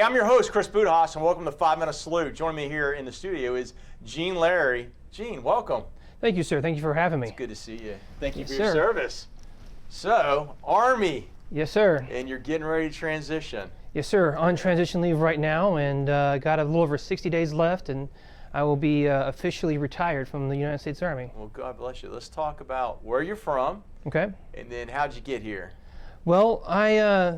I'm your host, Chris Budihas, and welcome to 5 Minute Salute. Joining me here in the studio is Gene Lary. Gene, welcome. Thank you, sir. Thank you for having me. It's good to see you. Thank you Yes, for your sir. service. So, Army. Yes, sir. And you're getting ready to transition. Yes, sir. On transition leave right now, and got a little over 60 days left, and I will be officially retired from the United States Army. Well, God bless you. Let's talk about where you're from. Okay. And then how'd you get here? Well,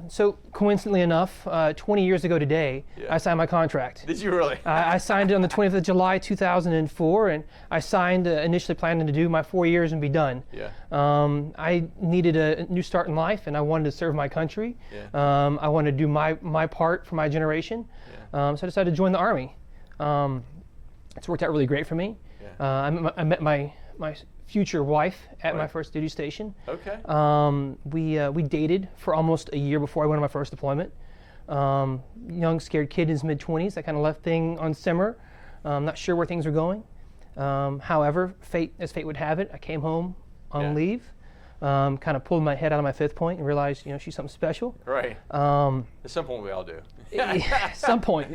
so coincidentally enough, 20 years ago today, Yeah. I signed my contract. Did you really? I signed it on the 20th of July, 2004, and I signed initially planning to do my 4 years and be done. Yeah. I needed a new start in life, and I wanted to serve my country. Yeah. I wanted to do my part for my generation, Yeah. so I decided to join the Army. It's worked out really great for me. Yeah. I met my future wife at my Right. first duty station. Okay. We dated for almost a year before I went on my first deployment. Young, scared kid in his mid-20s. I kind of left things on simmer. Not sure where things were going. However, as fate would have it, I came home on Yeah. leave. Kind of pulled my head out of my fifth point and realized, she's something special. Right. Um, At some point we all do. at some point.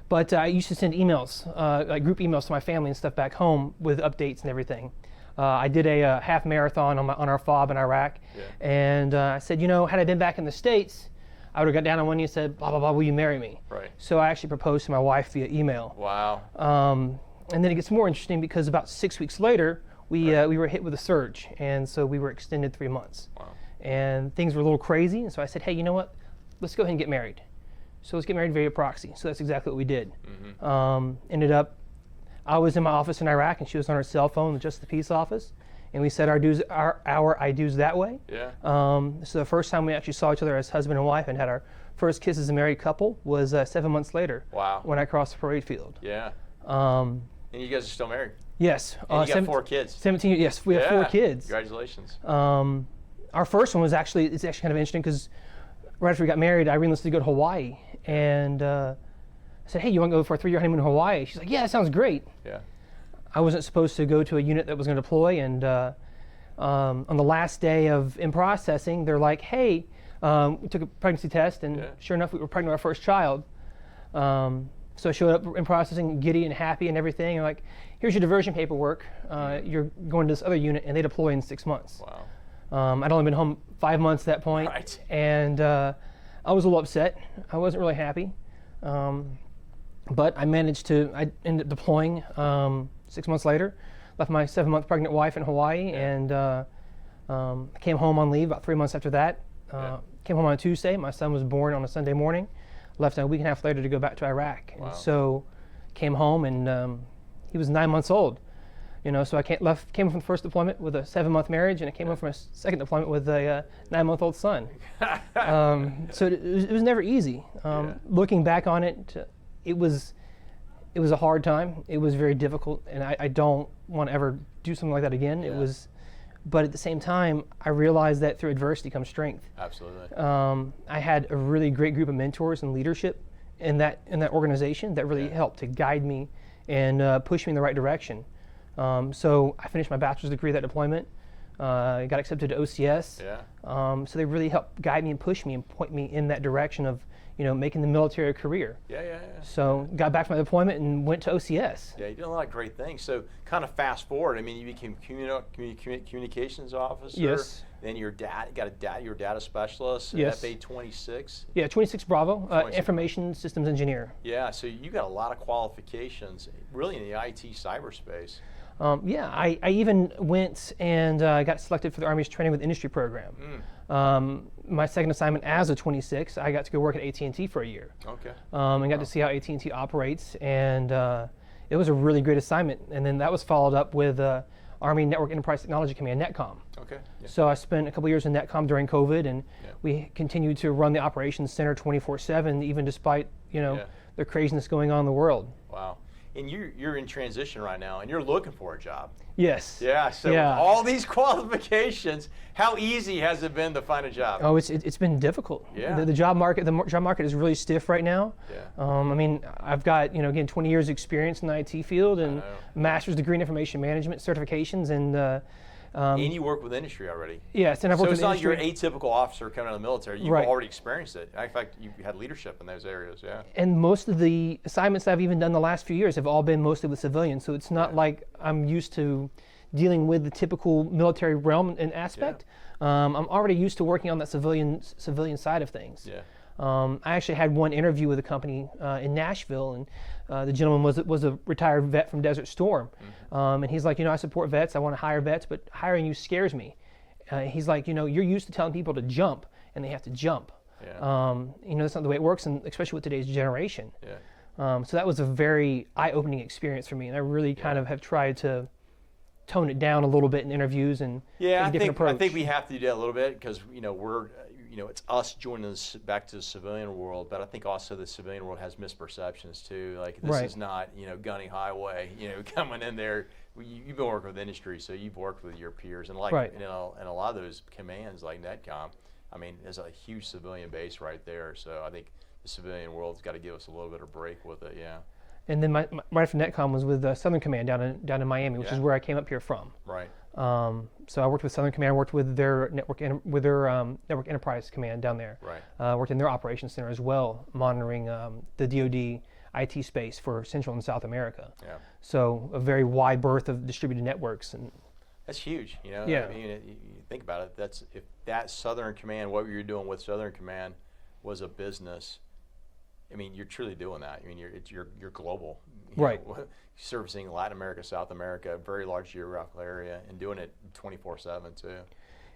But I used to send emails, like group emails to my family and stuff back home with updates and everything. I did a half marathon on our FOB in Iraq, Yeah. and I said, had I been back in the States, I would have got down on one knee and said, blah, blah, blah, will you marry me? Right. So I actually proposed to my wife via email. Wow. And then it gets more interesting because about 6 weeks later, we were hit with a surge, and so we were extended 3 months. Wow. And things were a little crazy, and so I said, hey, you know what? Let's go ahead and get married. So let's get married via proxy. So that's exactly what we did. Mm-hmm. Ended up, I was in my office in Iraq, and she was on her cell phone with just the peace office, and we said our I do's that way. Yeah. So the first time we actually saw each other as husband and wife and had our first kiss as a married couple was 7 months later. Wow. When I crossed the parade field. Yeah. Um, And you guys are still married? yes. And you got 4 kids? 17 years. Yes, we have 4 kids. Congratulations. Our first one was actually kind of interesting because right after we got married, Irene listed to go to Hawaii, and I said, hey, you want to go for a 3-year honeymoon in Hawaii? She's like, yeah, that sounds great. Yeah. I wasn't supposed to go to a unit that was going to deploy, and on the last day of in processing, they're like, hey, we took a pregnancy test, and sure enough, we were pregnant with our first child. So I showed up in processing, giddy and happy and everything, and like, here's your diversion paperwork. You're going to this other unit, and they deploy in 6 months. Wow. I'd only been home 5 months at that point, Right. and I was a little upset. I wasn't really happy, but I ended up deploying 6 months later, left my 7-month pregnant wife in Hawaii, and came home on leave about 3 months after that. Came home on a Tuesday. My son was born on a Sunday morning. Left a week and a half later to go back to Iraq. Wow. And so came home, and he was 9 months old. So I came from the first deployment with a 7-month marriage, and I came home from a second deployment with a 9-month-old son. So it was never easy. Looking back on it, it was a hard time. It was very difficult, and I don't want to ever do something like that again. Yeah. But at the same time, I realized that through adversity comes strength. Absolutely. I had a really great group of mentors and leadership in that organization that really helped to guide me and push me in the right direction. So I finished my bachelor's degree at that deployment. Got accepted to OCS. Yeah. So they really helped guide me and push me and point me in that direction of making the military a career. Yeah. So got back from my deployment and went to OCS. Yeah, you did a lot of great things. So kind of fast forward. I mean, you became communications officer. Yes. Then you're a data specialist. Yes. FA 26. Yeah, 26 Bravo, 26. Information Systems Engineer. Yeah. So you got a lot of qualifications, really, in the IT cyberspace. I even went and got selected for the Army's Training with Industry program. My second assignment as a 26, I got to go work at AT&T for a year. Okay. And got to see how AT&T operates, and it was a really great assignment. And then that was followed up with Army Network Enterprise Technology Command, NETCOM. Okay. Yeah. So I spent a couple years in NETCOM during COVID, and we continued to run the operations center 24/7, even despite the craziness going on in the world. Wow. And you're in transition right now, and you're looking for a job. Yes. Yeah. So all these qualifications, how easy has it been to find a job? Oh, it's been difficult. Yeah. The job market is really stiff right now. Yeah. I mean, I've got again 20 years experience in the IT field and master's degree in information management certifications, and And you work with industry already. Yes, and I've So worked it's with not your industry. atypical officer coming out of the military. You've Right. already experienced it. In fact, you had leadership in those areas, yeah. And most of the assignments I've even done the last few years have all been mostly with civilians. So it's not like I'm used to dealing with the typical military realm and aspect. I'm already used to working on that civilian side of things. Yeah. I actually had one interview with a company in Nashville, and the gentleman was a retired vet from Desert Storm. And he's like, I support vets, I want to hire vets, but hiring you scares me. He's like, you're used to telling people to jump, and they have to jump. Yeah. That's not the way it works, and especially with today's generation. Yeah. So that was a very eye-opening experience for me, and I really kind of have tried to tone it down a little bit in interviews and take a different approach. I think we have to do that a little bit because we're it's us joining this back to the civilian world, but I think also the civilian world has misperceptions too. Like this is not gunny highway, coming in there. You've been working with industry, so you've worked with your peers, and and a lot of those commands like NetCom, I mean, there's a huge civilian base right there. So I think the civilian world's got to give us a little bit of break with it, yeah. And then right after NetCom was with Southern Command down in Miami, which is where I came up here from. Right. So I worked with Southern Command, worked with their network enterprise command down there. Right. Worked in their operations center as well, monitoring the DoD IT space for Central and South America. Yeah. So a very wide berth of distributed networks. And that's huge. Yeah. I mean, you think about it. If that Southern Command, what you're doing with Southern Command, was a business. I mean, you're truly doing that. I mean, you're global, right? Servicing Latin America, South America, a very large geographical area, and doing it 24/7 too.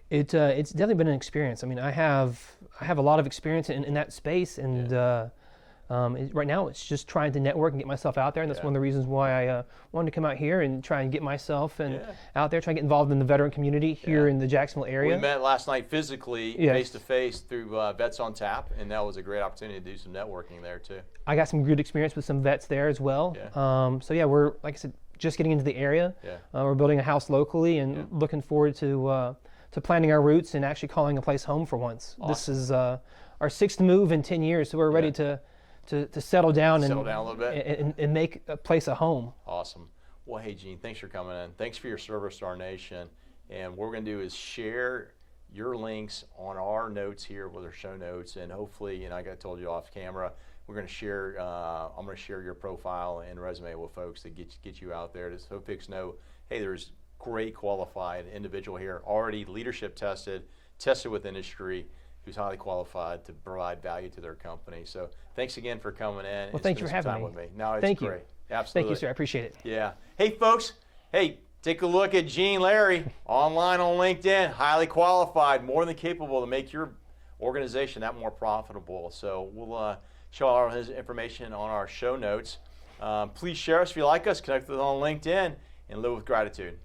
It's definitely been an experience. I mean, I have a lot of experience in that space, and right now it's just trying to network and get myself out there, and that's one of the reasons why I wanted to come out here and try and get myself out there, try and get involved in the veteran community here in the Jacksonville area. We met last night physically, face to face, through Vets on Tap, and that was a great opportunity to do some networking there too. I got some good experience with some vets there as well. So yeah, we're, like I said, just getting into the area. We're building a house locally and looking forward to planting our roots and actually calling a place home for once. Awesome. This is our 6th move in 10 years, so we're ready to settle down, a little bit, and make a place a home. Awesome. Well, hey Gene, thanks for coming in. Thanks for your service to our nation. And what we're going to do is share your links on our notes here with our show notes, and hopefully, and I told you off camera, we're going to share. I'm going to share your profile and resume with folks to get you out there, so folks know, hey, there's great qualified individual here, already leadership tested with industry, who's highly qualified to provide value to their company. So thanks again for coming in. Well, thanks for having me. With me. No, it's Thank great. You. Absolutely. Thank you, sir. I appreciate it. Yeah. Hey, folks. Hey, take a look at Gene Lary online on LinkedIn. Highly qualified, more than capable to make your organization that more profitable. So we'll show all his information on our show notes. Please share us if you like us. Connect with us on LinkedIn and live with gratitude.